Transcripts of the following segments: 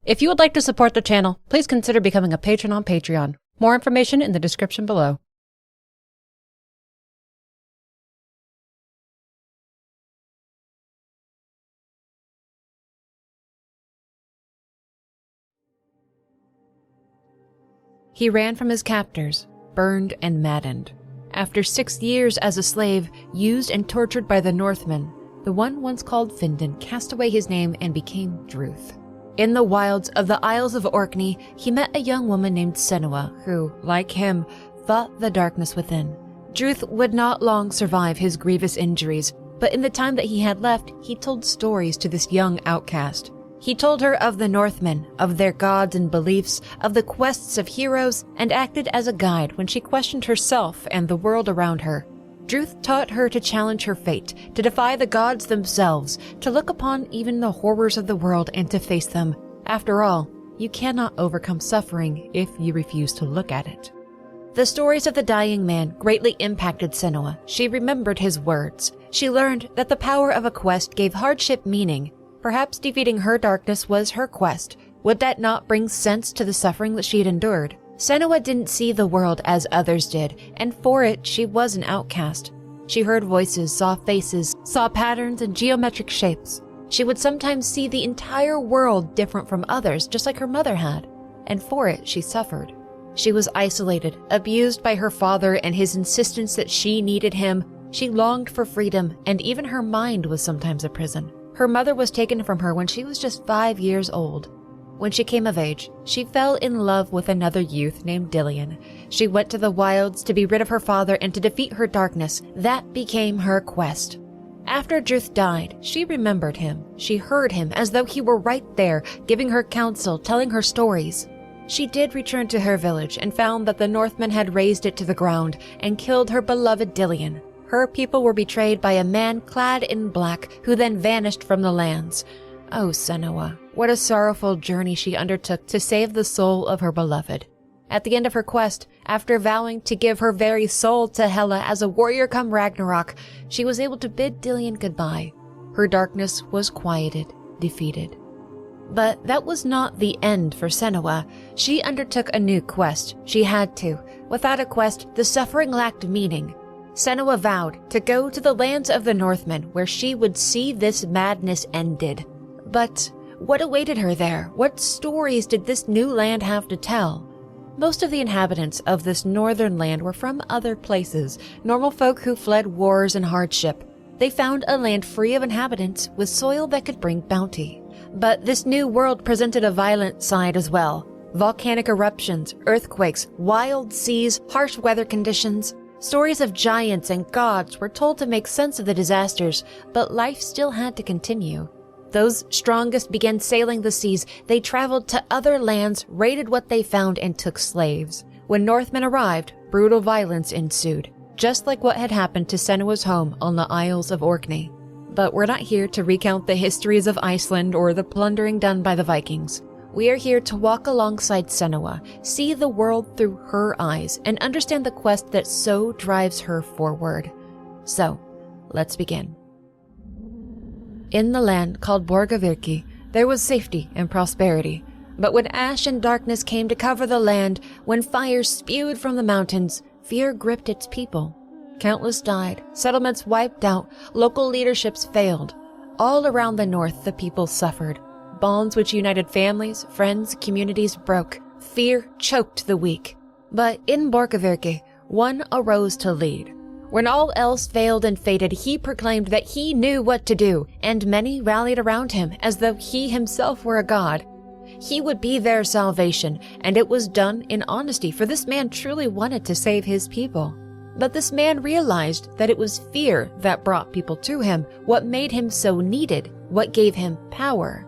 If you would like to support the channel, please consider becoming a patron on Patreon. More information in the description below. He ran from his captors, burned and maddened. After 6 years as a slave, used and tortured by the Northmen, the one once called Findan cast away his name and became Druth. In the wilds of the Isles of Orkney, he met a young woman named Senua who, like him, fought the darkness within. Druth would not long survive his grievous injuries, but in the time that he had left, he told stories to this young outcast. He told her of the Northmen, of their gods and beliefs, of the quests of heroes, and acted as a guide when she questioned herself and the world around her. Druth taught her to challenge her fate, to defy the gods themselves, to look upon even the horrors of the world and to face them. After all, you cannot overcome suffering if you refuse to look at it. The stories of the dying man greatly impacted Senua. She remembered his words. She learned that the power of a quest gave hardship meaning. Perhaps defeating her darkness was her quest. Would that not bring sense to the suffering that she had endured? Senua didn't see the world as others did, and for it, she was an outcast. She heard voices, saw faces, saw patterns and geometric shapes. She would sometimes see the entire world different from others, just like her mother had, and for it, she suffered. She was isolated, abused by her father and his insistence that she needed him. She longed for freedom, and even her mind was sometimes a prison. Her mother was taken from her when she was just 5 years old. When she came of age, she fell in love with another youth named Dillion. She went to the wilds to be rid of her father and to defeat her darkness. That became her quest. After Druth died, she remembered him. She heard him as though he were right there, giving her counsel, telling her stories. She did return to her village and found that the Northmen had razed it to the ground and killed her beloved Dillion. Her people were betrayed by a man clad in black who then vanished from the lands. Oh, Senua, what a sorrowful journey she undertook to save the soul of her beloved. At the end of her quest, after vowing to give her very soul to Hela as a warrior come Ragnarok, she was able to bid Dillion goodbye. Her darkness was quieted, defeated. But that was not the end for Senua. She undertook a new quest. She had to. Without a quest, the suffering lacked meaning. Senua vowed to go to the lands of the Northmen where she would see this madness ended. But what awaited her there? What stories did this new land have to tell? Most of the inhabitants of this northern land were from other places, normal folk who fled wars and hardship. They found a land free of inhabitants with soil that could bring bounty. But this new world presented a violent side as well. Volcanic eruptions, earthquakes, wild seas, harsh weather conditions. Stories of giants and gods were told to make sense of the disasters, but life still had to continue. Those strongest began sailing the seas. They traveled to other lands, raided what they found, and took slaves. When Northmen arrived, brutal violence ensued, just like what had happened to Senua's home on the Isles of Orkney. But we're not here to recount the histories of Iceland or the plundering done by the Vikings. We are here to walk alongside Senua, see the world through her eyes, and understand the quest that so drives her forward. So, let's begin. In the land called Borgavirki, there was safety and prosperity. But when ash and darkness came to cover the land, when fire spewed from the mountains, fear gripped its people. Countless died, settlements wiped out, local leaderships failed. All around the north, the people suffered. Bonds which united families, friends, communities broke. Fear choked the weak. But in Borgavirki, one arose to lead. When all else failed and faded, he proclaimed that he knew what to do, and many rallied around him as though he himself were a god. He would be their salvation, and it was done in honesty, for this man truly wanted to save his people. But this man realized that it was fear that brought people to him, what made him so needed, what gave him power.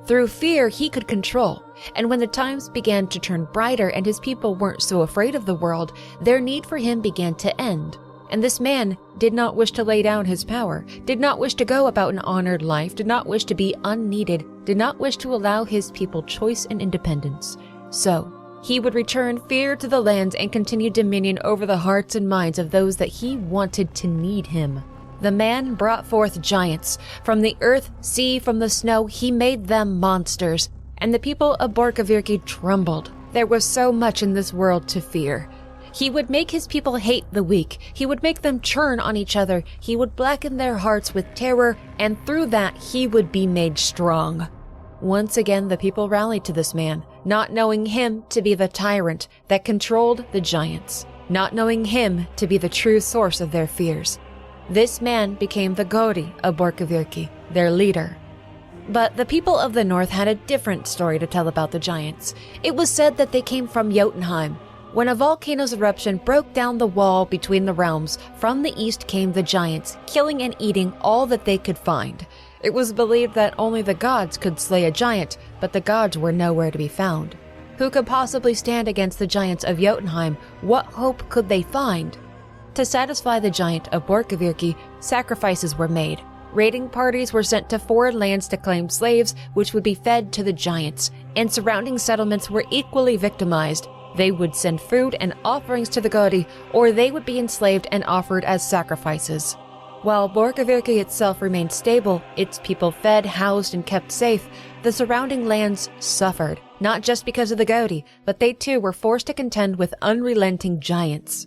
Through fear, he could control, and when the times began to turn brighter and his people weren't so afraid of the world, their need for him began to end. And this man did not wish to lay down his power, did not wish to go about an honored life, did not wish to be unneeded, did not wish to allow his people choice and independence. So, he would return fear to the lands and continue dominion over the hearts and minds of those that he wanted to need him. The man brought forth giants. From the earth, sea, from the snow, he made them monsters. and the people of Borgovyrki trembled. There was so much in this world to fear. He would make his people hate the weak. He would make them turn on each other. He would blacken their hearts with terror, and through that he would be made strong. Once again, the people rallied to this man, not knowing him to be the tyrant that controlled the giants, not knowing him to be the true source of their fears. This man became the Gori of Borgovyrki, their leader. But the people of the north had a different story to tell about the giants. It was said that they came from Jotunheim. When a volcano's eruption broke down the wall between the realms, from the east came the giants, killing and eating all that they could find. It was believed that only the gods could slay a giant, but the gods were nowhere to be found. Who could possibly stand against the giants of Jotunheim? What hope could they find? To satisfy the giant of Borgovyrki, sacrifices were made. Raiding parties were sent to foreign lands to claim slaves, which would be fed to the giants, and surrounding settlements were equally victimized. They would send food and offerings to the Gori, or they would be enslaved and offered as sacrifices. While Borgovyrki itself remained stable, its people fed, housed, and kept safe, the surrounding lands suffered, not just because of the Gori, but they too were forced to contend with unrelenting giants.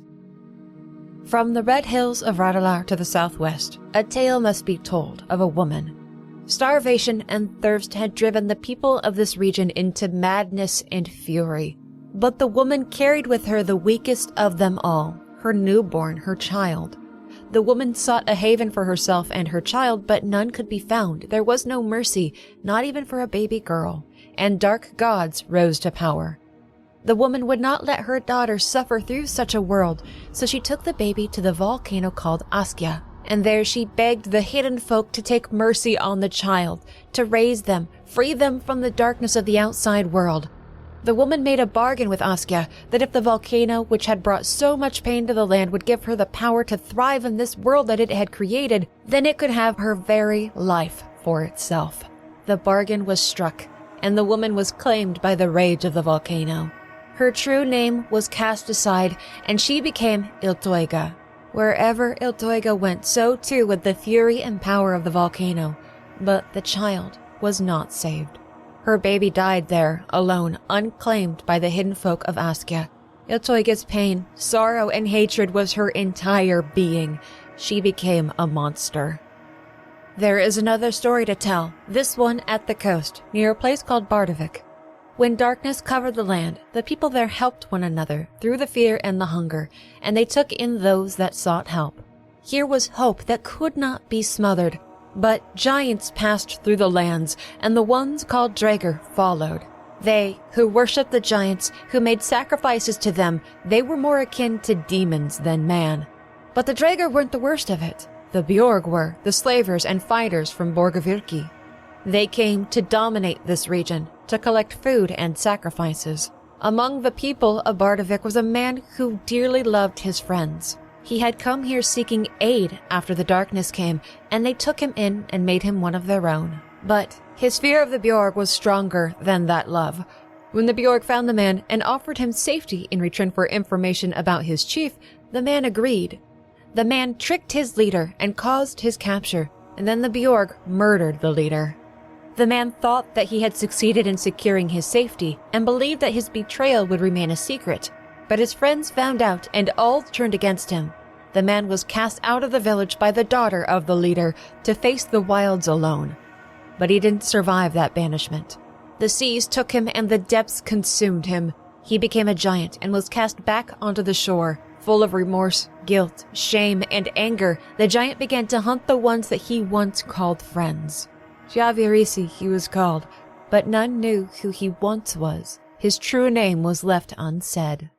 From the red hills of Radalar to the southwest, a tale must be told of a woman. Starvation and thirst had driven the people of this region into madness and fury. But the woman carried with her the weakest of them all, her newborn, her child. The woman sought a haven for herself and her child, but none could be found. There was no mercy, not even for a baby girl, and dark gods rose to power. The woman would not let her daughter suffer through such a world, so she took the baby to the volcano called Askja, and there she begged the hidden folk to take mercy on the child, to raise them, free them from the darkness of the outside world. The woman made a bargain with Askja that if the volcano, which had brought so much pain to the land, would give her the power to thrive in this world that it had created, then it could have her very life for itself. The bargain was struck, and the woman was claimed by the rage of the volcano. Her true name was cast aside, and she became Illtauga. Wherever Illtauga went, so too would the fury and power of the volcano. But the child was not saved. Her baby died there, alone, unclaimed by the hidden folk of Askja. Illtauga's pain, sorrow, and hatred was her entire being. She became a monster. There is another story to tell, this one at the coast, near a place called Bardavik. When darkness covered the land, the people there helped one another through the fear and the hunger, and they took in those that sought help. Here was hope that could not be smothered. But giants passed through the lands, and the ones called Draegr followed. They, who worshipped the giants, who made sacrifices to them, they were more akin to demons than man. But the Draegr weren't the worst of it. The Bjorg were, the slavers and fighters from Borgovyrki. They came to dominate this region, to collect food and sacrifices. Among the people of Bardavik was a man who dearly loved his friends. He had come here seeking aid after the darkness came, and they took him in and made him one of their own. But his fear of the Bjorg was stronger than that love. When the Bjorg found the man and offered him safety in return for information about his chief, the man agreed. The man tricked his leader and caused his capture, and then the Bjorg murdered the leader. The man thought that he had succeeded in securing his safety and believed that his betrayal would remain a secret. But his friends found out and all turned against him. The man was cast out of the village by the daughter of the leader to face the wilds alone. But he didn't survive that banishment. The seas took him and the depths consumed him. He became a giant and was cast back onto the shore. Full of remorse, guilt, shame, and anger, the giant began to hunt the ones that he once called friends. Javirisi he was called, but none knew who he once was. His true name was left unsaid.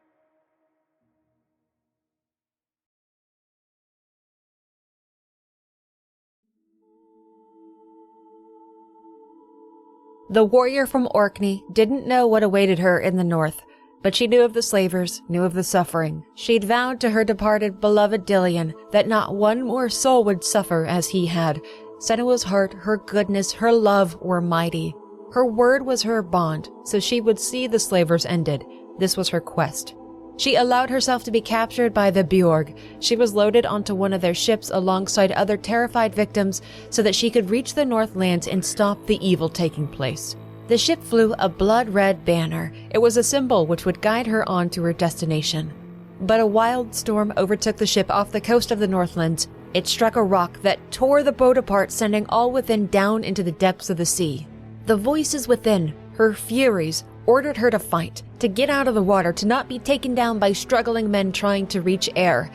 The warrior from Orkney didn't know what awaited her in the north, but she knew of the slavers, knew of the suffering. She'd vowed to her departed beloved Dillion that not one more soul would suffer as he had. Senua's heart, her goodness, her love were mighty. Her word was her bond, so she would see the slavers ended. This was her quest. She allowed herself to be captured by the Bjorg. She was loaded onto one of their ships alongside other terrified victims so that she could reach the Northlands and stop the evil taking place. The ship flew a blood-red banner. It was a symbol which would guide her on to her destination. But a wild storm overtook the ship off the coast of the Northlands. It struck a rock that tore the boat apart, sending all within down into the depths of the sea. The voices within, her furies, ordered her to fight, to get out of the water, to not be taken down by struggling men trying to reach air.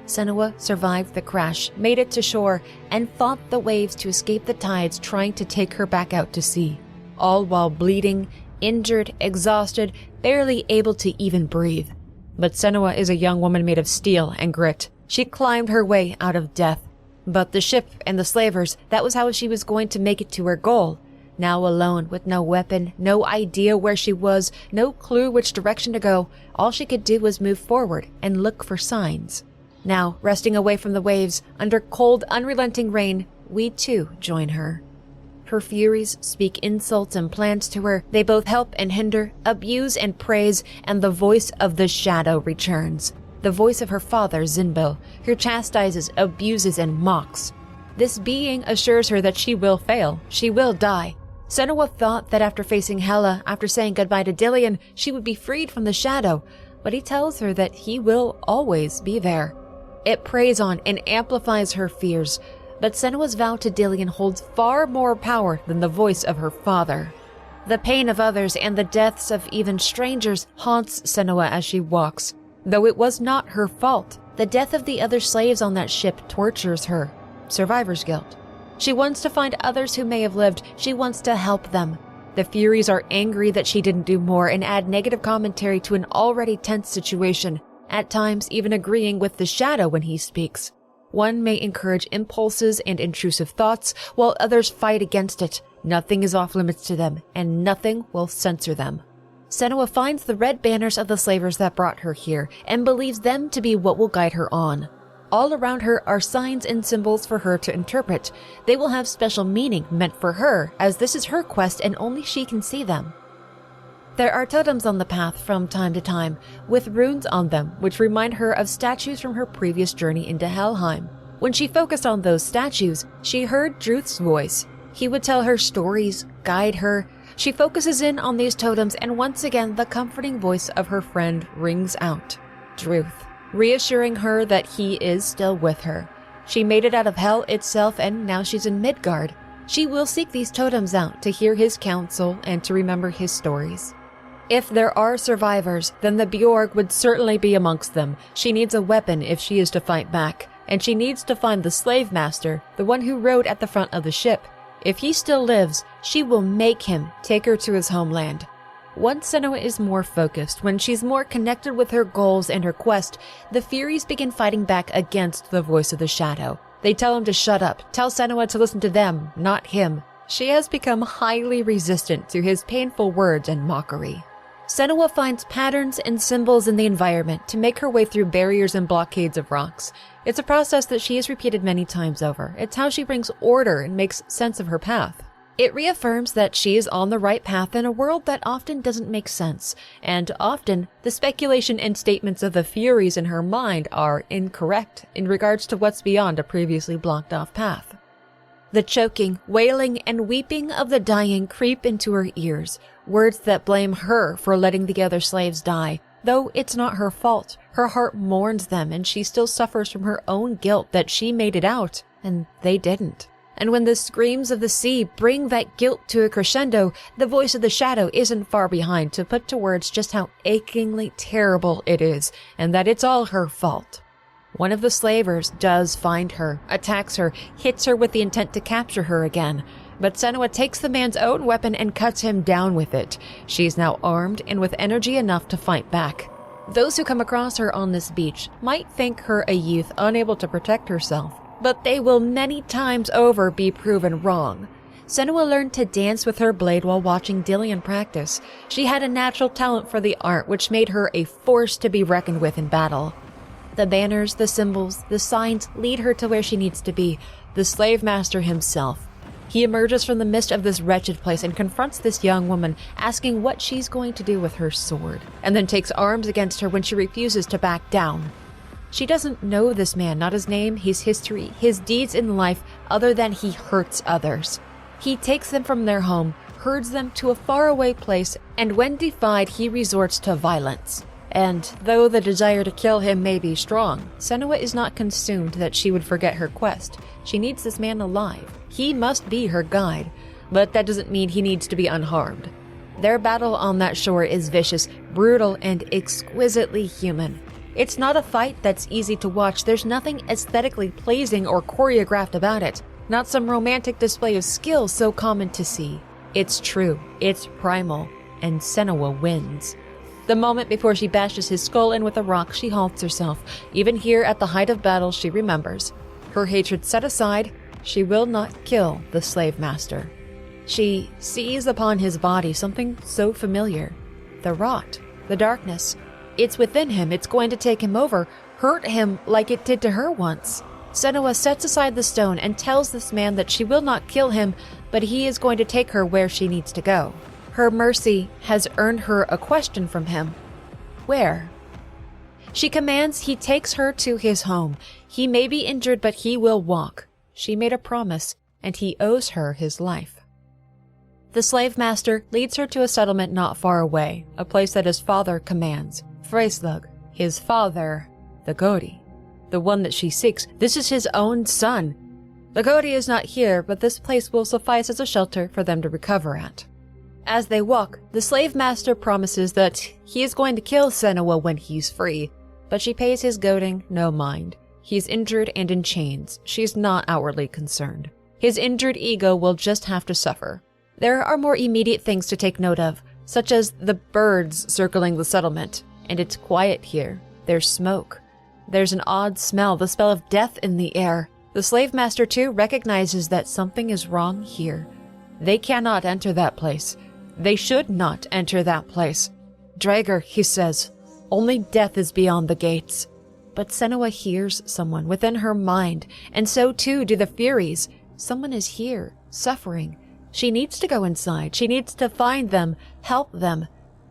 Senua survived the crash, made it to shore, and fought the waves to escape the tides trying to take her back out to sea, all while bleeding, injured, exhausted, barely able to even breathe. But Senua is a young woman made of steel and grit. She climbed her way out of death. But the ship and the slavers, that was how she was going to make it to her goal. Now alone, with no weapon, no idea where she was, no clue which direction to go, all she could do was move forward and look for signs. Now, resting away from the waves, under cold, unrelenting rain, we too join her. Her furies speak insults and plans to her. They both help and hinder, abuse and praise, and the voice of the shadow returns. The voice of her father, Zinbil, who chastises, abuses, and mocks. This being assures her that she will fail, she will die. Senua thought that after facing Hela, after saying goodbye to Dillion, she would be freed from the shadow, but he tells her that he will always be there. It preys on and amplifies her fears, but Senua's vow to Dillion holds far more power than the voice of her father. The pain of others and the deaths of even strangers haunts Senua as she walks. Though it was not her fault, the death of the other slaves on that ship tortures her. Survivor's guilt. She wants to find others who may have lived. She wants to help them. The Furies are angry that she didn't do more and add negative commentary to an already tense situation, at times even agreeing with the shadow when he speaks. One may encourage impulses and intrusive thoughts, while others fight against it. Nothing is off limits to them, and nothing will censor them. Senua finds the red banners of the slavers that brought her here, and believes them to be what will guide her on. All around her are signs and symbols for her to interpret. They will have special meaning meant for her, as this is her quest and only she can see them. There are totems on the path from time to time, with runes on them which remind her of statues from her previous journey into Helheim. When she focused on those statues, she heard Druth's voice. He would tell her stories, guide her. She focuses in on these totems, and once again the comforting voice of her friend rings out. Druth, reassuring her that he is still with her. She made it out of hell itself, and now she's in Midgard. She will seek these totems out to hear his counsel and to remember his stories. If there are survivors, then the Bjorg would certainly be amongst them. She needs a weapon if she is to fight back, and she needs to find the slave master, the one who rode at the front of the ship. If he still lives, she will make him take her to his homeland. Once Senua is more focused, when she's more connected with her goals and her quest, the Furies begin fighting back against the voice of the shadow. They tell him to shut up, tell Senua to listen to them, not him. She has become highly resistant to his painful words and mockery. Senua finds patterns and symbols in the environment to make her way through barriers and blockades of rocks. It's a process that she has repeated many times over. It's how she brings order and makes sense of her path. It reaffirms that she is on the right path in a world that often doesn't make sense, and often the speculation and statements of the Furies in her mind are incorrect in regards to what's beyond a previously blocked off path. The choking, wailing, and weeping of the dying creep into her ears, words that blame her for letting the other slaves die. Though it's not her fault, her heart mourns them, and she still suffers from her own guilt that she made it out, and they didn't. And when the screams of the sea bring that guilt to a crescendo, the voice of the shadow isn't far behind to put to words just how achingly terrible it is, and that it's all her fault. One of the slavers does find her, attacks her, hits her with the intent to capture her again. But Senua takes the man's own weapon and cuts him down with it. She's now armed and with energy enough to fight back. Those who come across her on this beach might think her a youth unable to protect herself, but they will many times over be proven wrong. Senua learned to dance with her blade while watching Dillion practice. She had a natural talent for the art, which made her a force to be reckoned with in battle. The banners, the symbols, the signs lead her to where she needs to be, the slave master himself. He emerges from the mist of this wretched place and confronts this young woman, asking what she's going to do with her sword, and then takes arms against her when she refuses to back down. She doesn't know this man, not his name, his history, his deeds in life, other than he hurts others. He takes them from their home, herds them to a faraway place, and when defied, he resorts to violence. And though the desire to kill him may be strong, Senua is not consumed that she would forget her quest. She needs this man alive. He must be her guide, but that doesn't mean he needs to be unharmed. Their battle on that shore is vicious, brutal, and exquisitely human. It's not a fight that's easy to watch. There's nothing aesthetically pleasing or choreographed about it. Not some romantic display of skill so common to see. It's true, it's primal, and Senua wins. The moment before she bashes his skull in with a rock, she halts herself. Even here at the height of battle, she remembers. Her hatred set aside, she will not kill the slave master. She sees upon his body something so familiar. The rot, the darkness. It's within him, it's going to take him over, hurt him like it did to her once. Senua sets aside the stone and tells this man that she will not kill him, but he is going to take her where she needs to go. Her mercy has earned her a question from him. Where? She commands he takes her to his home. He may be injured, but he will walk. She made a promise, and he owes her his life. The slave master leads her to a settlement not far away, a place that his father commands. Freyslug, his father, the Godi, the one that she seeks. This is his own son. The Godi is not here, but this place will suffice as a shelter for them to recover at. As they walk, the slave master promises that he is going to kill Senua when he's free, but she pays his goading no mind. He's injured and in chains. She's not outwardly concerned. His injured ego will just have to suffer. There are more immediate things to take note of, such as the birds circling the settlement. And it's quiet here. There's smoke. There's an odd smell, the smell of death in the air. The slave master, too, recognizes that something is wrong here. They cannot enter that place. They should not enter that place. Draeger, he says, only death is beyond the gates. But Senua hears someone within her mind, and so too do the Furies. Someone is here, suffering. She needs to go inside. She needs to find them, help them.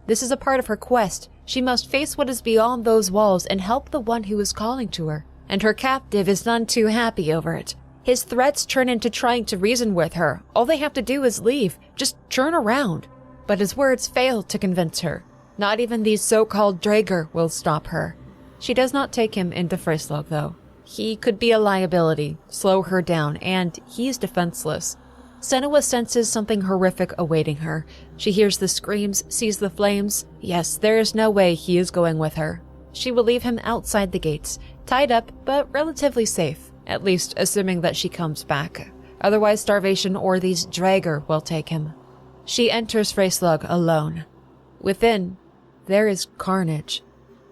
This is a part of her quest. She must face what is beyond those walls and help the one who is calling to her. And her captive is none too happy over it. His threats turn into trying to reason with her. All they have to do is leave. Just turn around. But his words fail to convince her. Not even these so-called Draeger will stop her. She does not take him into Freyslug, though. He could be a liability, slow her down, and he's defenseless. Senua senses something horrific awaiting her. She hears the screams, sees the flames. Yes, there is no way he is going with her. She will leave him outside the gates, tied up but relatively safe, at least assuming that she comes back. Otherwise, starvation or these Draeger will take him. She enters Freyslug alone. Within, there is carnage.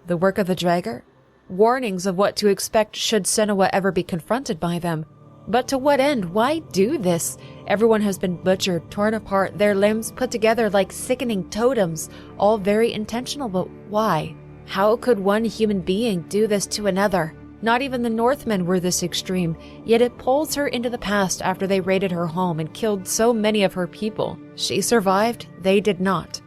The work of the Draeger? Warnings of what to expect should Senua ever be confronted by them. But to what end? Why do this? Everyone has been butchered, torn apart, their limbs put together like sickening totems, all very intentional, but why? How could one human being do this to another? Not even the Northmen were this extreme, yet it pulls her into the past after they raided her home and killed so many of her people. She survived, they did not.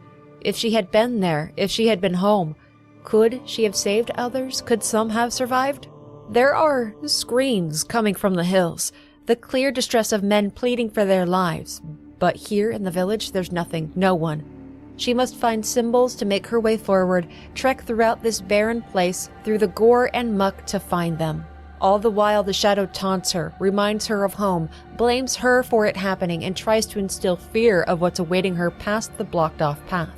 If she had been there, if she had been home, could she have saved others? Could some have survived? There are screams coming from the hills, the clear distress of men pleading for their lives. But here in the village, there's nothing, no one. She must find symbols to make her way forward, trek throughout this barren place, through the gore and muck to find them. All the while the shadow taunts her, reminds her of home, blames her for it happening, and tries to instill fear of what's awaiting her past the blocked-off path.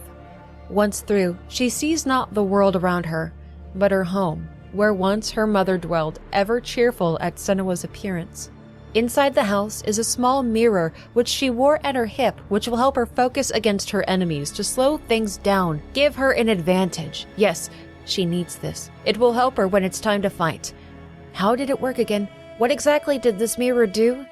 Once through, she sees not the world around her, but her home, where once her mother dwelled, ever cheerful at Senua's appearance. Inside the house is a small mirror which she wore at her hip, which will help her focus against her enemies to slow things down, give her an advantage. Yes, she needs this. It will help her when it's time to fight. How did it work again? What exactly did this mirror do?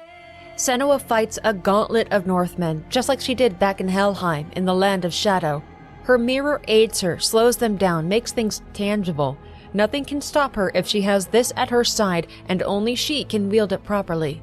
Senua fights a gauntlet of Northmen, just like she did back in Helheim, in the Land of Shadow. Her mirror aids her, slows them down, makes things tangible. Nothing can stop her if she has this at her side, and only she can wield it properly.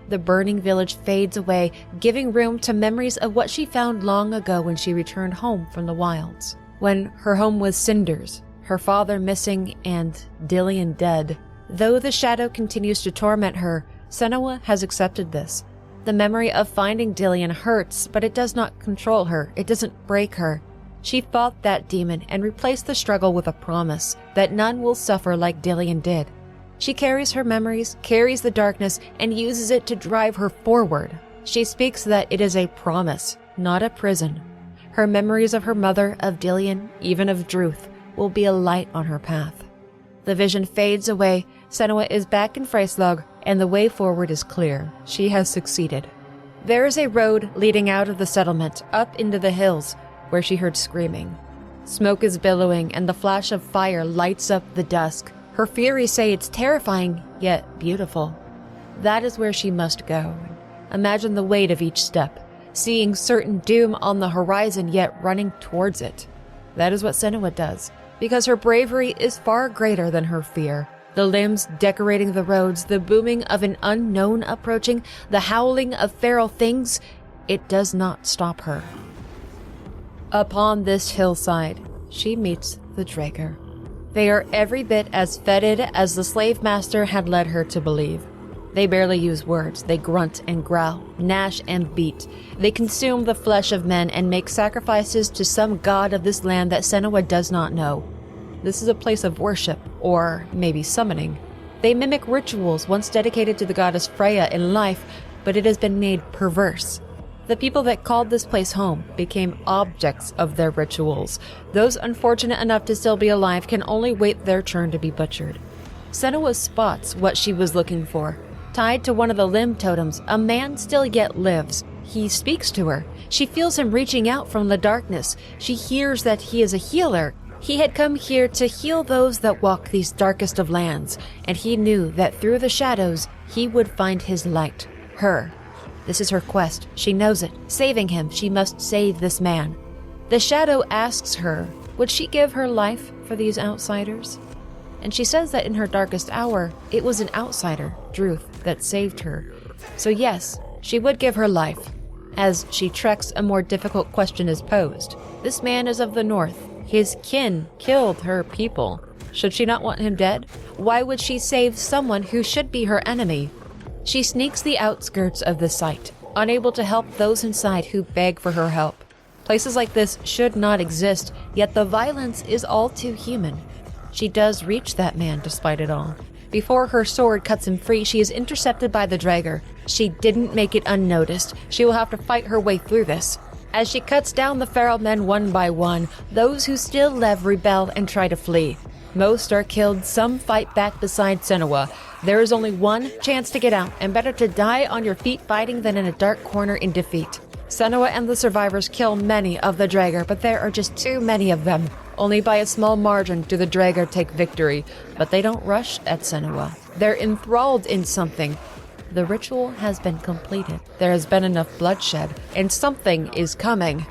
The burning village fades away, giving room to memories of what she found long ago when she returned home from the wilds. When her home was cinders, her father missing, and Dillion dead. Though the shadow continues to torment her, Senua has accepted this. The memory of finding Dillion hurts, but it does not control her. It doesn't break her. She fought that demon and replaced the struggle with a promise that none will suffer like Dillion did. She carries her memories, carries the darkness, and uses it to drive her forward. She speaks that it is a promise, not a prison. Her memories of her mother, of Dillion, even of Druth, will be a light on her path. The vision fades away, Senua is back in Freyslag, and the way forward is clear. She has succeeded. There is a road leading out of the settlement, up into the hills, where she heard screaming. Smoke is billowing, and the flash of fire lights up the dusk. Her Furies say it's terrifying, yet beautiful. That is where she must go. Imagine the weight of each step, seeing certain doom on the horizon, yet running towards it. That is what Senua does, because her bravery is far greater than her fear. The limbs decorating the roads, the booming of an unknown approaching, the howling of feral things, it does not stop her. Upon this hillside, she meets the Draegr. They are every bit as fetid as the slave master had led her to believe. They barely use words. They grunt and growl, gnash and beat. They consume the flesh of men and make sacrifices to some god of this land that Senua does not know. This is a place of worship, or maybe summoning. They mimic rituals once dedicated to the goddess Freya in life, but it has been made perverse. The people that called this place home became objects of their rituals. Those unfortunate enough to still be alive can only wait their turn to be butchered. Senua spots what she was looking for. Tied to one of the limb totems, a man still yet lives. He speaks to her. She feels him reaching out from the darkness. She hears that he is a healer. He had come here to heal those that walk these darkest of lands, and he knew that through the shadows he would find his light, her. This is her quest. She knows it. Saving him, she must save this man. The shadow asks her, would she give her life for these outsiders? And she says that in her darkest hour, it was an outsider, Druth, that saved her. So yes, she would give her life. As she treks, a more difficult question is posed. This man is of the north. His kin killed her people. Should she not want him dead? Why would she save someone who should be her enemy? She sneaks the outskirts of the site, unable to help those inside who beg for her help. Places like this should not exist, yet the violence is all too human. She does reach that man despite it all. Before her sword cuts him free, she is intercepted by the Draegr. She didn't make it unnoticed. She will have to fight her way through this. As she cuts down the feral men one by one, those who still live rebel and try to flee. Most are killed, some fight back beside Senua. There is only one chance to get out, and better to die on your feet fighting than in a dark corner in defeat. Senua and the survivors kill many of the Draegr, but there are just too many of them. Only by a small margin do the Draegr take victory, but they don't rush at Senua. They're enthralled in something. The ritual has been completed. There has been enough bloodshed, and something is coming.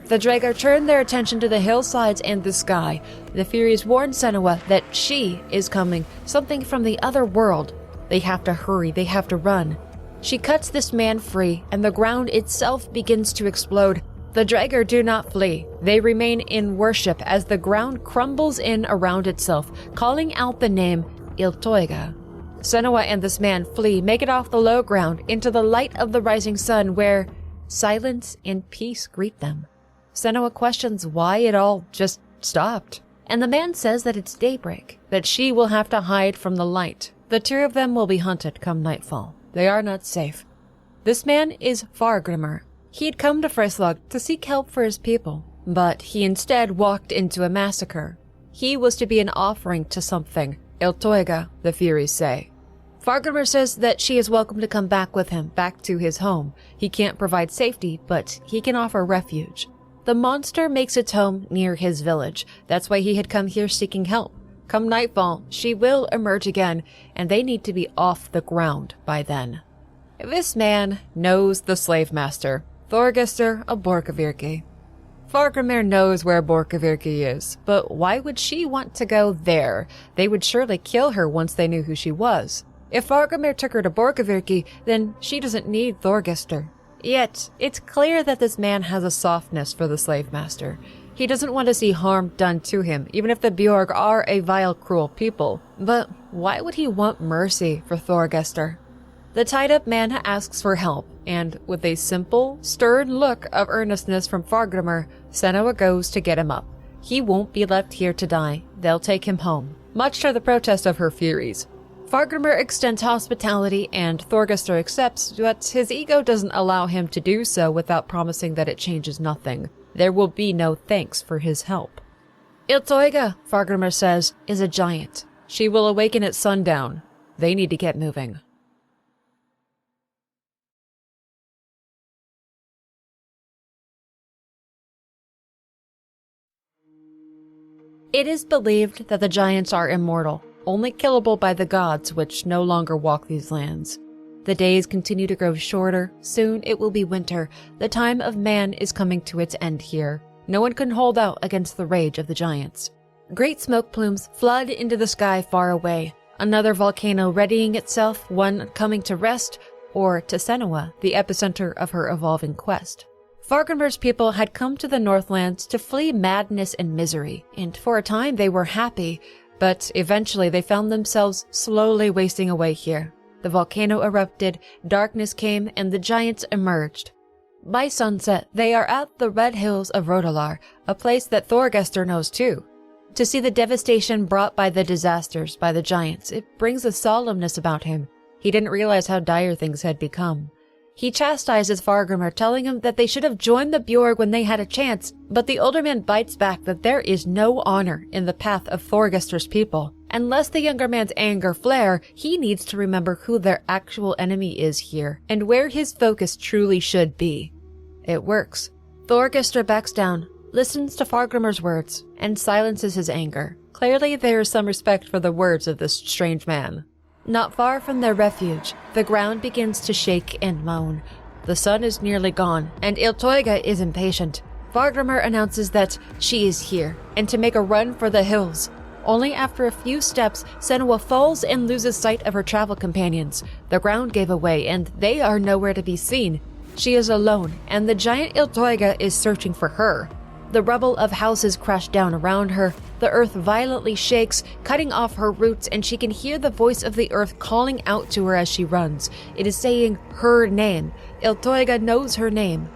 The Draegr turn their attention to the hillsides and the sky. The Furies warn Senua that she is coming, something from the other world. They have to hurry, they have to run. She cuts this man free, and the ground itself begins to explode. The Draegr do not flee. They remain in worship as the ground crumbles in around itself, calling out the name Illtauga. Senua and this man flee, make it off the low ground, into the light of the rising sun, where silence and peace greet them. Senua questions why it all just stopped. And the man says that it's daybreak, that she will have to hide from the light. The two of them will be hunted come nightfall. They are not safe. This man is Fargrimr. He had come to Freyslag to seek help for his people, but he instead walked into a massacre. He was to be an offering to something, Illtauga, the Furies say. Fargrimr says that she is welcome to come back with him, back to his home. He can't provide safety, but he can offer refuge. The monster makes its home near his village. That's why he had come here seeking help. Come nightfall, she will emerge again, and they need to be off the ground by then. This man knows the slave master, Thorgestr of Borkavirki. Fargrimr knows where Borkavirki is, but why would she want to go there? They would surely kill her once they knew who she was. If Fargrimr took her to Borkavirki, then she doesn't need Thorgestr. Yet, it's clear that this man has a softness for the slave master. He doesn't want to see harm done to him, even if the Bjorg are a vile, cruel people. But why would he want mercy for Thorgestr? The tied-up man asks for help, and with a simple, stern look of earnestness from Fargrimr, Senua goes to get him up. He won't be left here to die. They'll take him home, much to the protest of her Furies. Fargrimr extends hospitality, and Thorgestr accepts, but his ego doesn't allow him to do so without promising that it changes nothing. There will be no thanks for his help. Illtauga, Fargrimr says, is a giant. She will awaken at sundown. They need to get moving. It is believed that the giants are immortal, only killable by the gods which no longer walk these lands. The days continue to grow shorter. Soon it will be winter. The time of man is coming to its end here. No one can hold out against the rage of the giants. Great smoke plumes flood into the sky far away. Another volcano readying itself, one coming to rest, or to Senua, the epicenter of her evolving quest. Fargrimr's people had come to the Northlands to flee madness and misery, and for a time they were happy, but eventually they found themselves slowly wasting away here. The volcano erupted, darkness came, and the giants emerged. By sunset, they are at the Red Hills of Rodalar, a place that Thorgestr knows too. To see the devastation brought by the disasters by the giants, it brings a solemnness about him. He didn't realize how dire things had become. He chastises Fargrimr, telling him that they should have joined the Bjorg when they had a chance, but the older man bites back that there is no honor in the path of Thorgestr's people. Unless the younger man's anger flare, he needs to remember who their actual enemy is here, and where his focus truly should be. It works. Thorgestr backs down, listens to Fargrimr's words, and silences his anger. Clearly there is some respect for the words of this strange man. Not far from their refuge, the ground begins to shake and moan. The sun is nearly gone, and Illtauga is impatient. Fargrimr announces that she is here, and to make a run for the hills. Only after a few steps, Senua falls and loses sight of her travel companions. The ground gave away, and they are nowhere to be seen. She is alone, and the giant Illtauga is searching for her. The rubble of houses crash down around her. The earth violently shakes, cutting off her roots, and she can hear the voice of the earth calling out to her as she runs. It is saying her name. Illtauga knows her name.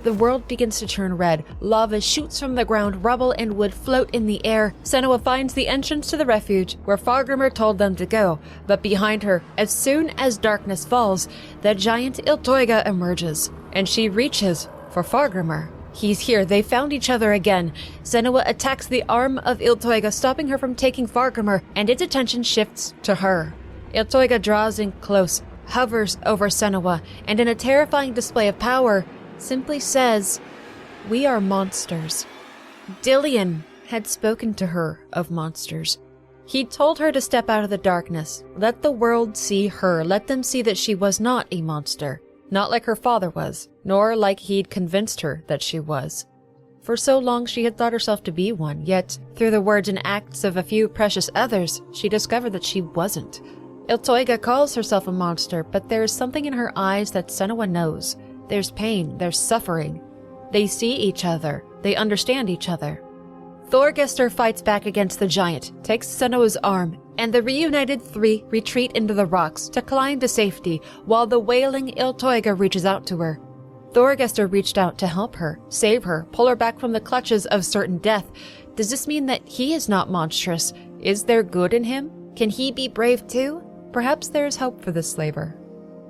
The world begins to turn red. Lava shoots from the ground, rubble and wood float in the air. Senua finds the entrance to the refuge where Fargrimr told them to go, but behind her, as soon as darkness falls, the giant Illtauga emerges, and she reaches for Fargrimr. He's here. They found each other again. Senua attacks the arm of Illtauga, stopping her from taking Fargrimr, and its attention shifts to her. Illtauga draws in close, hovers over Senua, and in a terrifying display of power, simply says, "We are monsters." Dillion had spoken to her of monsters. He told her to step out of the darkness. Let the world see her. Let them see that she was not a monster. Not like her father was, nor like he'd convinced her that she was. For so long she had thought herself to be one, yet through the words and acts of a few precious others, she discovered that she wasn't. Illtauga calls herself a monster, but there is something in her eyes that Senua knows. There's pain, there's suffering. They see each other, they understand each other. Thorgestr fights back against the giant, takes Senua's arm, and the reunited three retreat into the rocks to climb to safety, while the wailing Illtauga reaches out to her. Thorgestr reached out to help her, save her, pull her back from the clutches of certain death. Does this mean that he is not monstrous? Is there good in him? Can he be brave too? Perhaps there is hope for this slaver.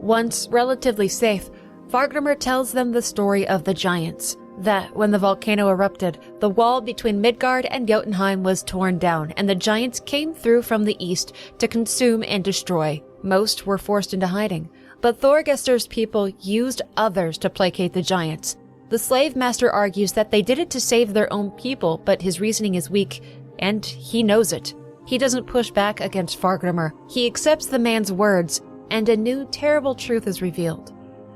Once relatively safe, Fargrimr tells them the story of the giants. That when the volcano erupted, the wall between Midgard and Jotunheim was torn down, and the giants came through from the east to consume and destroy. Most were forced into hiding, but Thorgestr's people used others to placate the giants. The slave master argues that they did it to save their own people, but his reasoning is weak, and he knows it. He doesn't push back against Fargrimr. He accepts the man's words, and a new terrible truth is revealed.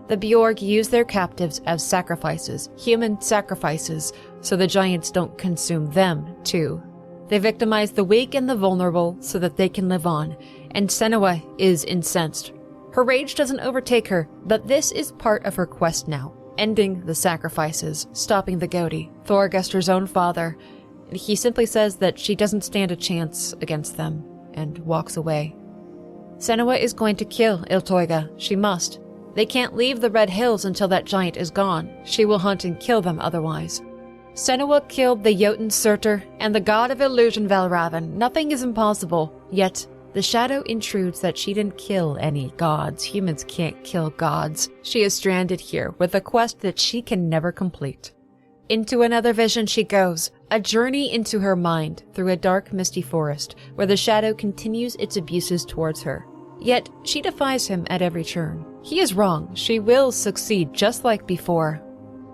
The Bjorg use their captives as sacrifices, human sacrifices, so the giants don't consume them, too. They victimize the weak and the vulnerable so that they can live on, and Senua is incensed. Her rage doesn't overtake her, but this is part of her quest now, ending the sacrifices, stopping the Godi, Thorgestr's own father. He simply says that she doesn't stand a chance against them, and walks away. Senua is going to kill Illtauga. She must. They can't leave the Red Hills until that giant is gone. She will hunt and kill them otherwise. Senua killed the Jotun Surtur and the god of illusion Valravan. Nothing is impossible. Yet, the shadow intrudes that she didn't kill any gods. Humans can't kill gods. She is stranded here with a quest that she can never complete. Into another vision she goes, a journey into her mind through a dark, misty forest where the shadow continues its abuses towards her. Yet, she defies him at every turn. He is wrong. She will succeed just like before.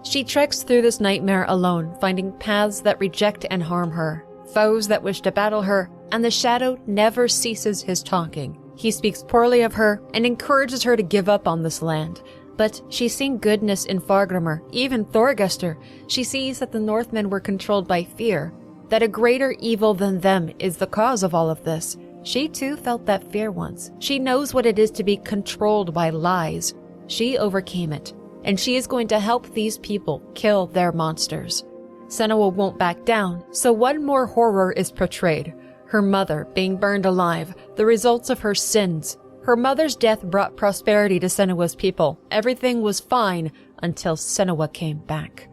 She treks through this nightmare alone, finding paths that reject and harm her, foes that wish to battle her, and the shadow never ceases his talking. He speaks poorly of her and encourages her to give up on this land. But she's seen goodness in Fargrimr, even Thorgestr. She sees that the Northmen were controlled by fear, that a greater evil than them is the cause of all of this. She too felt that fear once. She knows what it is to be controlled by lies. She overcame it, and she is going to help these people kill their monsters. Senua won't back down, so one more horror is portrayed. Her mother being burned alive, the results of her sins. Her mother's death brought prosperity to Senua's people. Everything was fine until Senua came back.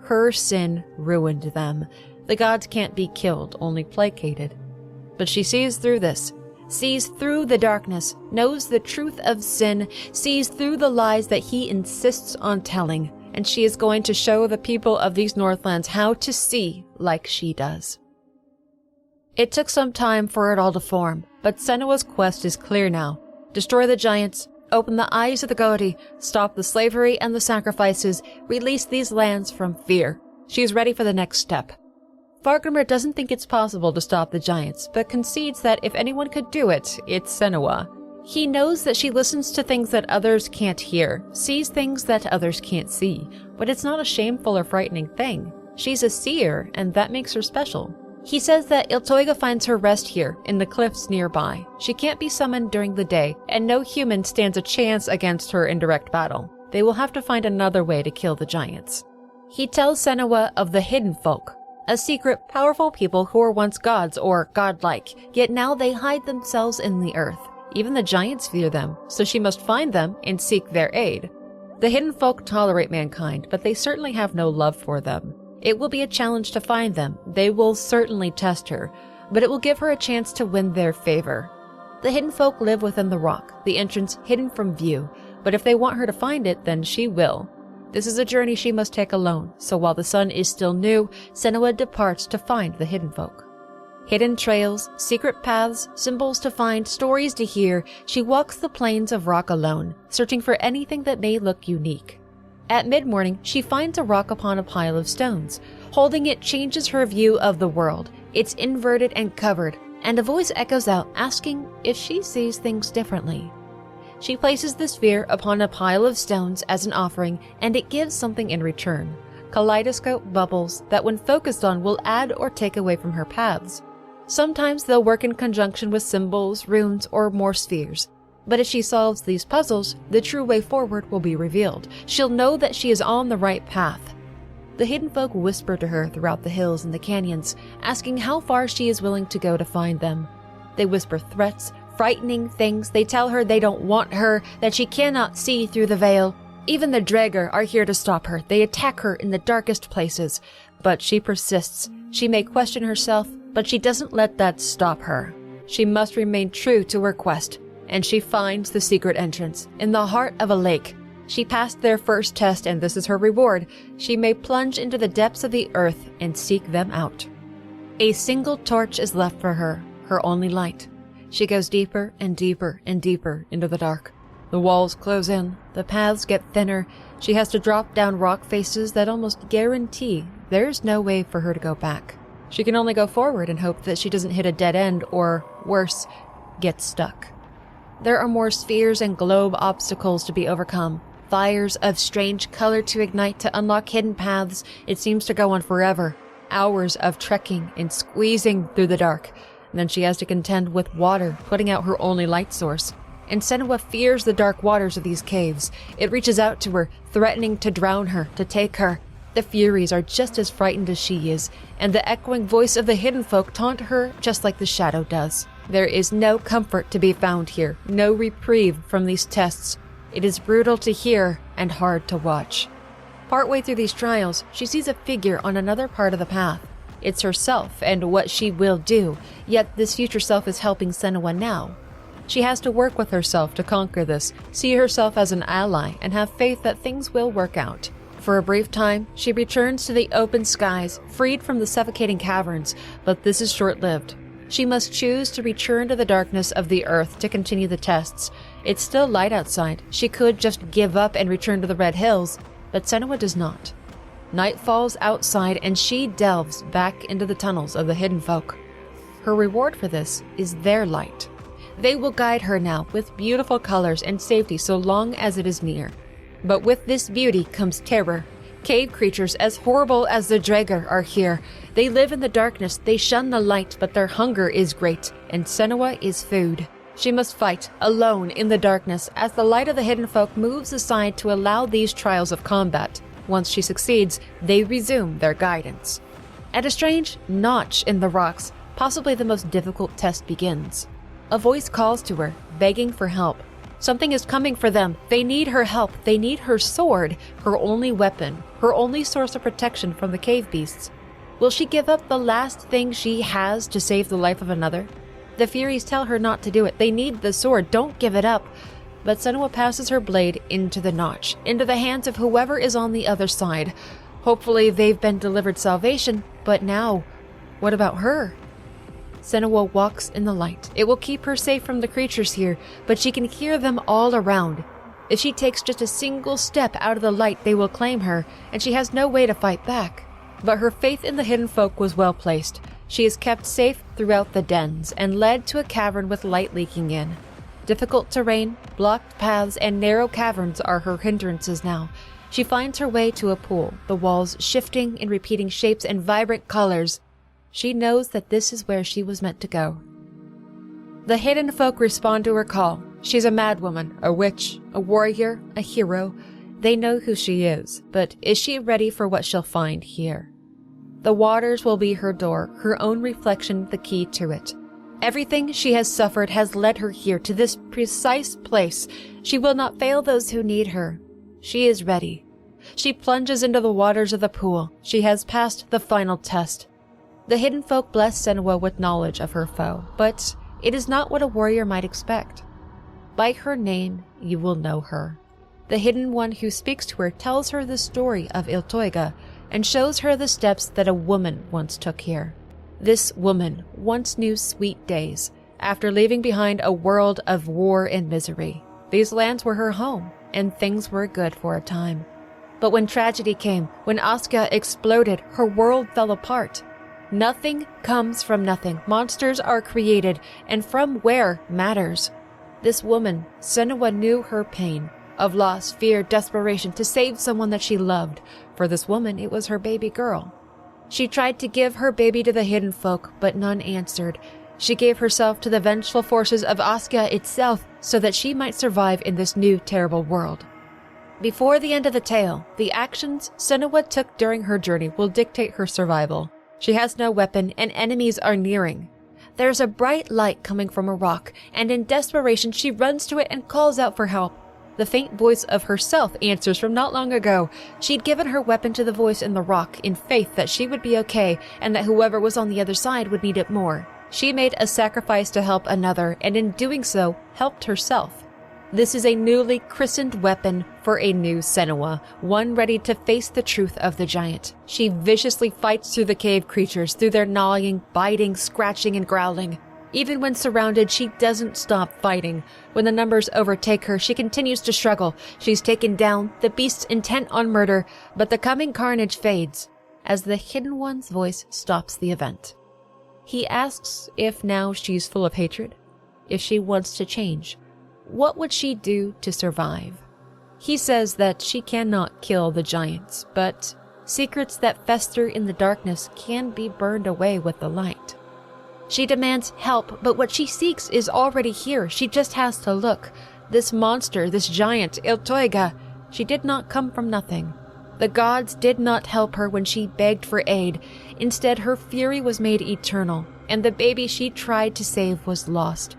Her sin ruined them. The gods can't be killed, only placated. But she sees through this, sees through the darkness, knows the truth of sin, sees through the lies that he insists on telling, and she is going to show the people of these Northlands how to see like she does. It took some time for it all to form, but Senua's quest is clear now. Destroy the giants, open the eyes of the Godi, stop the slavery and the sacrifices, release these lands from fear. She's ready for the next step. Fargrimr doesn't think it's possible to stop the giants, but concedes that if anyone could do it, it's Senua. He knows that she listens to things that others can't hear, sees things that others can't see, but it's not a shameful or frightening thing. She's a seer, and that makes her special. He says that Illtauga finds her rest here, in the cliffs nearby. She can't be summoned during the day, and no human stands a chance against her in direct battle. They will have to find another way to kill the giants. He tells Senua of the Hidden Folk, a secret, powerful people who were once gods or godlike, yet now they hide themselves in the earth. Even the giants fear them, so she must find them and seek their aid. The Hidden Folk tolerate mankind, but they certainly have no love for them. It will be a challenge to find them. They will certainly test her, but it will give her a chance to win their favor. The Hidden Folk live within the rock, the entrance hidden from view, but if they want her to find it, then she will. This is a journey she must take alone, so while the sun is still new, Senua departs to find the Hidden Folk. Hidden trails, secret paths, symbols to find, stories to hear, she walks the plains of rock alone, searching for anything that may look unique. At mid-morning, she finds a rock upon a pile of stones. Holding it changes her view of the world. It's inverted and covered, and a voice echoes out asking if she sees things differently. She places the sphere upon a pile of stones as an offering, and it gives something in return. Kaleidoscope bubbles that when focused on will add or take away from her paths. Sometimes they'll work in conjunction with symbols, runes, or more spheres. But if she solves these puzzles, the true way forward will be revealed. She'll know that she is on the right path. The Hidden Folk whisper to her throughout the hills and the canyons, asking how far she is willing to go to find them. They whisper threats, frightening things. They tell her they don't want her, that she cannot see through the veil. Even the Draegr are here to stop her. They attack her in the darkest places. But she persists. She may question herself, but she doesn't let that stop her. She must remain true to her quest. And she finds the secret entrance in the heart of a lake. She passed their first test, and this is her reward. She may plunge into the depths of the earth and seek them out. A single torch is left for her, her only light. She goes deeper and deeper and deeper into the dark. The walls close in, the paths get thinner. She has to drop down rock faces that almost guarantee there's no way for her to go back. She can only go forward and hope that she doesn't hit a dead end or, worse, get stuck. There are more spheres and globe obstacles to be overcome. Fires of strange color to ignite to unlock hidden paths. It seems to go on forever. Hours of trekking and squeezing through the dark. And then she has to contend with water, putting out her only light source. And Senua fears the dark waters of these caves. It reaches out to her, threatening to drown her, to take her. The Furies are just as frightened as she is, and the echoing voice of the Hidden Folk taunt her just like the shadow does. There is no comfort to be found here, no reprieve from these tests. It is brutal to hear and hard to watch. Partway through these trials, she sees a figure on another part of the path. It's herself and what she will do, yet this future self is helping Senua now. She has to work with herself to conquer this, see herself as an ally, and have faith that things will work out. For a brief time, she returns to the open skies, freed from the suffocating caverns, but this is short-lived. She must choose to return to the darkness of the earth to continue the tests. It's still light outside. She could just give up and return to the Red Hills, but Senua does not. Night falls outside and she delves back into the tunnels of the Hidden Folk. Her reward for this is their light. They will guide her now with beautiful colors and safety so long as it is near. But with this beauty comes terror. Cave creatures as horrible as the Draegr are here. They live in the darkness, they shun the light, but their hunger is great, and Senua is food. She must fight, alone in the darkness, as the light of the Hidden Folk moves aside to allow these trials of combat. Once she succeeds, they resume their guidance. At a strange notch in the rocks, possibly the most difficult test begins. A voice calls to her, begging for help. Something is coming for them. They need her help. They need her sword, her only weapon, her only source of protection from the cave beasts. Will she give up the last thing she has to save the life of another? The Furies tell her not to do it. They need the sword. Don't give it up. But Senua passes her blade into the notch, into the hands of whoever is on the other side. Hopefully they've been delivered salvation, but now, what about her? Senua walks in the light. It will keep her safe from the creatures here, but she can hear them all around. If she takes just a single step out of the light, they will claim her, and she has no way to fight back. But her faith in the Hidden Folk was well placed. She is kept safe throughout the dens, and led to a cavern with light leaking in. Difficult terrain, blocked paths, and narrow caverns are her hindrances now. She finds her way to a pool, the walls shifting in repeating shapes and vibrant colors. She knows that this is where she was meant to go. The Hidden Folk respond to her call. She's a madwoman, a witch, a warrior, a hero. They know who she is, but is she ready for what she'll find here? The waters will be her door, her own reflection the key to it. Everything she has suffered has led her here to this precise place. She will not fail those who need her. She is ready. She plunges into the waters of the pool. She has passed the final test. The Hidden Folk bless Senua with knowledge of her foe, but it is not what a warrior might expect. By her name, you will know her. The Hidden One who speaks to her tells her the story of Illtauga and shows her the steps that a woman once took here. This woman once knew sweet days after leaving behind a world of war and misery. These lands were her home, and things were good for a time. But when tragedy came, when Asuka exploded, her world fell apart. Nothing comes from nothing. Monsters are created, and from where matters. This woman, Senua, knew her pain of loss, fear, desperation to save someone that she loved. For this woman, it was her baby girl. She tried to give her baby to the Hidden Folk, but none answered. She gave herself to the vengeful forces of Asuka itself so that she might survive in this new terrible world. Before the end of the tale, the actions Senua took during her journey will dictate her survival. She has no weapon, and enemies are nearing. There's a bright light coming from a rock, and in desperation she runs to it and calls out for help. The faint voice of herself answers from not long ago. She'd given her weapon to the voice in the rock in faith that she would be okay, and that whoever was on the other side would need it more. She made a sacrifice to help another, and in doing so, helped herself. This is a newly christened weapon for a new Senua, one ready to face the truth of the giant. She viciously fights through the cave creatures, through their gnawing, biting, scratching, and growling. Even when surrounded, she doesn't stop fighting. When the numbers overtake her, she continues to struggle. She's taken down, the beasts intent on murder, but the coming carnage fades as the Hidden One's voice stops the event. He asks if now she's full of hatred, if she wants to change. What would she do to survive? He says that she cannot kill the giants, but secrets that fester in the darkness can be burned away with the light. She demands help, but what she seeks is already here. She just has to look. This monster, this giant, Illtauga, she did not come from nothing. The gods did not help her when she begged for aid. Instead, her fury was made eternal, and the baby she tried to save was lost.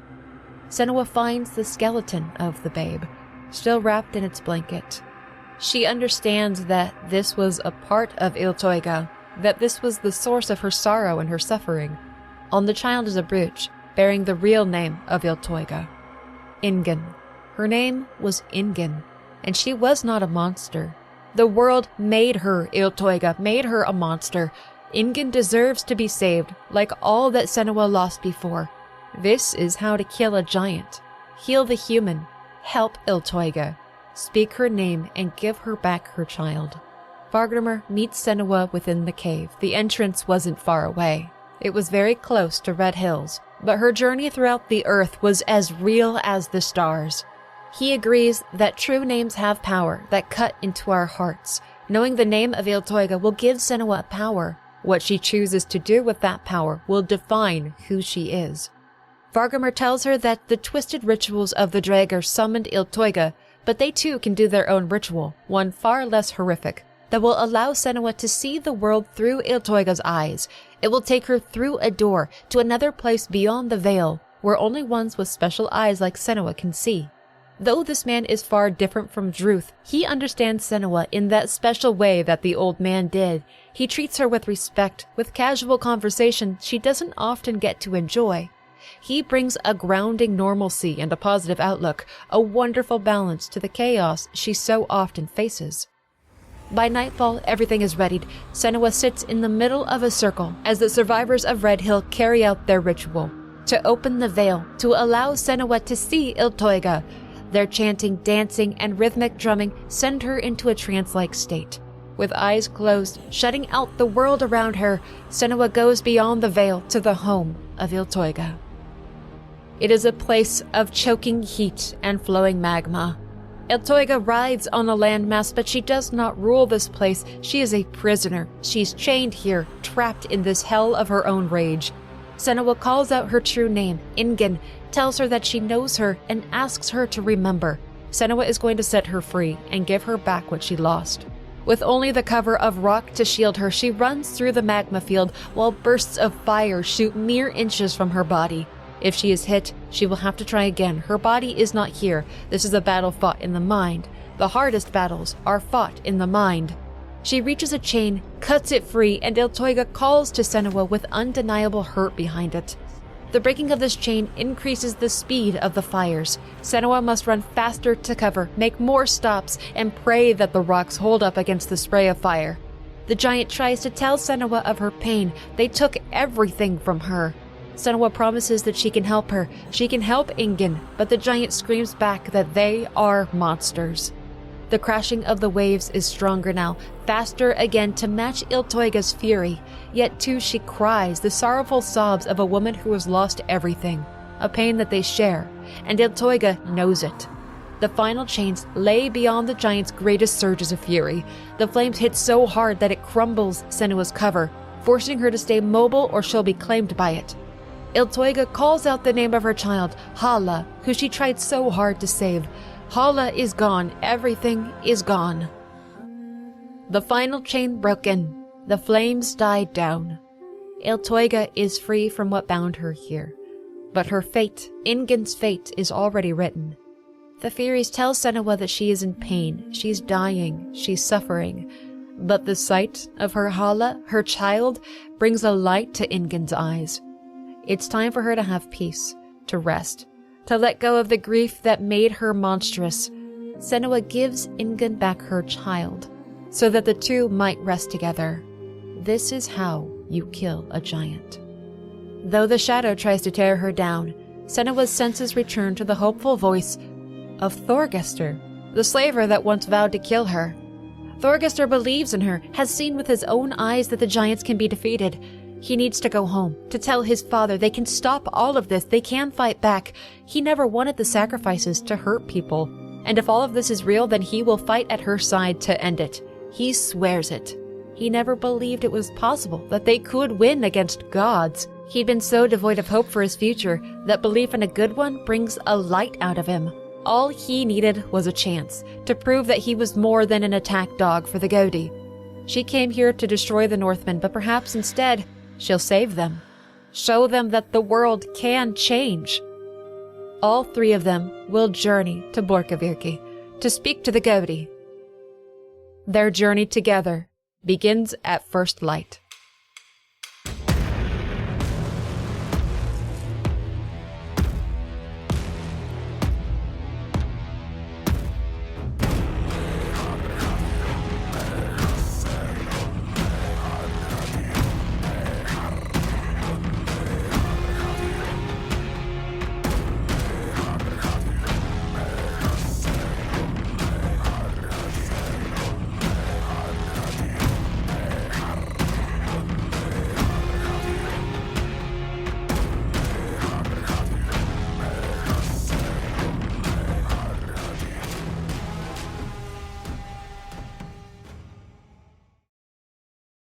Senua finds the skeleton of the babe, still wrapped in its blanket. She understands that this was a part of Illtauga, that this was the source of her sorrow and her suffering. On the child is a brooch bearing the real name of Illtauga, Ingen. Her name was Ingen, and she was not a monster. The world made her Illtauga, made her a monster. Ingen deserves to be saved, like all that Senua lost before. This is how to kill a giant. Heal the human. Help Illtauga. Speak her name and give her back her child. Vargrimmr meets Senua within the cave. The entrance wasn't far away. It was very close to Red Hills, but her journey throughout the earth was as real as the stars. He agrees that true names have power that cut into our hearts. Knowing the name of Illtauga will give Senua power. What she chooses to do with that power will define who she is. Vargrimmr tells her that the twisted rituals of the Draegr summoned Illtauga, but they too can do their own ritual, one far less horrific, that will allow Senua to see the world through Illtauga's eyes. It will take her through a door to another place beyond the veil, where only ones with special eyes like Senua can see. Though this man is far different from Druth, he understands Senua in that special way that the old man did. He treats her with respect, with casual conversation she doesn't often get to enjoy. He brings a grounding normalcy and a positive outlook, a wonderful balance to the chaos she so often faces. By nightfall, everything is readied. Senua sits in the middle of a circle as the survivors of Red Hill carry out their ritual, to open the veil, to allow Senua to see Illtauga. Their chanting, dancing, and rhythmic drumming send her into a trance-like state. With eyes closed, shutting out the world around her, Senua goes beyond the veil to the home of Illtauga. It is a place of choking heat and flowing magma. Illtauga rides on a landmass, but she does not rule this place. She is a prisoner. She's chained here, trapped in this hell of her own rage. Senua calls out her true name, Ingen, tells her that she knows her, and asks her to remember. Senua is going to set her free and give her back what she lost. With only the cover of rock to shield her, she runs through the magma field while bursts of fire shoot mere inches from her body. If she is hit, she will have to try again. Her body is not here. This is a battle fought in the mind. The hardest battles are fought in the mind. She reaches a chain, cuts it free, and Illtauga calls to Senua with undeniable hurt behind it. The breaking of this chain increases the speed of the fires. Senua must run faster to cover, make more stops, and pray that the rocks hold up against the spray of fire. The giant tries to tell Senua of her pain. They took everything from her. Senua promises that she can help her. She can help Ingen, but the giant screams back that they are monsters. The crashing of the waves is stronger now, faster again to match Illtauga's fury. Yet too she cries, the sorrowful sobs of a woman who has lost everything, a pain that they share, and Illtauga knows it. The final chains lay beyond the giant's greatest surges of fury. The flames hit so hard that it crumbles Senua's cover, forcing her to stay mobile or she'll be claimed by it. Illtauga calls out the name of her child, Hala, who she tried so hard to save. Hala is gone. Everything is gone. The final chain broken. The flames died down. Illtauga is free from what bound her here. But her fate, Ingen's fate, is already written. The Furies tell Senua that she is in pain. She's dying. She's suffering. But the sight of her Hala, her child, brings a light to Ingen's eyes. It's time for her to have peace, to rest, to let go of the grief that made her monstrous. Senua gives Ingen back her child, so that the two might rest together. This is how you kill a giant. Though the shadow tries to tear her down, Senua's senses return to the hopeful voice of Thorgestr, the slaver that once vowed to kill her. Thorgestr believes in her, has seen with his own eyes that the giants can be defeated. He needs to go home, to tell his father they can stop all of this, they can fight back. He never wanted the sacrifices to hurt people. And if all of this is real, then he will fight at her side to end it. He swears it. He never believed it was possible that they could win against gods. He'd been so devoid of hope for his future that belief in a good one brings a light out of him. All he needed was a chance, to prove that he was more than an attack dog for the Godi. She came here to destroy the Northmen, but perhaps instead she'll save them. Show them that the world can change. All three of them will journey to Borkavirki to speak to the Gaudi. Their journey together begins at first light.